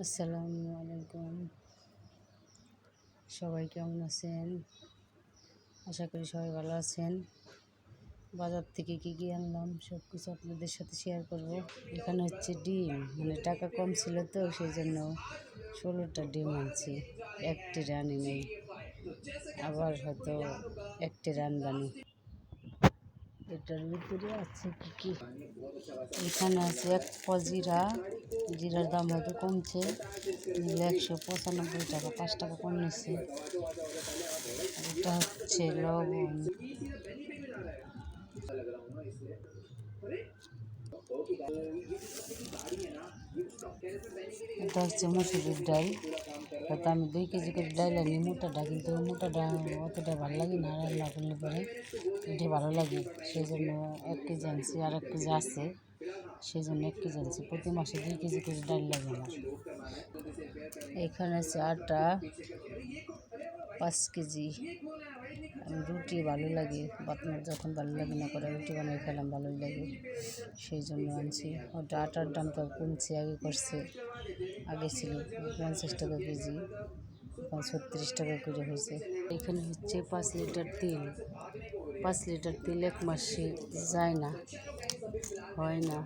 আসসালামু আলাইকুম। সবাই কেমন আছেন? আশা করি সবাই ভালো আছেন। বাজার থেকে কী আনলাম সব কিছু আপনাদের সাথে শেয়ার করব। এখানে হচ্ছে ডিম, টাকা কম ছিল তো সেই জন্য 16টা ডিম আনছি, একটি রানি নেই, আবার হয়তো একটি রান বানি। এটার ভিতরে আছে কি এখানে আছে এক পোয়া জিরা। জিরার দাম হয়তো কমছে, 195 টাকা, 5 টাকা কম নিচ্ছে। এটা হচ্ছে লবণ, এটা হচ্ছে মসুরির ডাল। তাতে আমি 2 কেজি করে ডাল আনি, মোটাটা, কিন্তু মোটাটা অতটা ভালো লাগে না, রান্না করলে পরে এটা ভালো লাগে, সেই জন্য 1 কেজি আনছি। আর 1 কেজি আছে, সেই জন্য 1 কেজি আনছি। প্রতি মাসে 2 কেজি করে ডাল লাগে আমার। এখানে আছে আটা 5 কেজি। আমি রুটি ভালো লাগে, বাতনার যখন ভালো লাগে না করে রুটি বানিয়ে খেলাম, ভালোই লাগে, সেই জন্য আনছি। ওটা আটার দামটা কমছে, আগে করছে, আগে ছিল 50 টাকা কেজি, এখন 36 টাকা করে হয়েছে। এখানে হচ্ছে 5 লিটার তেল। 5 লিটার তেল 1 মাসে যায় না, হয় না।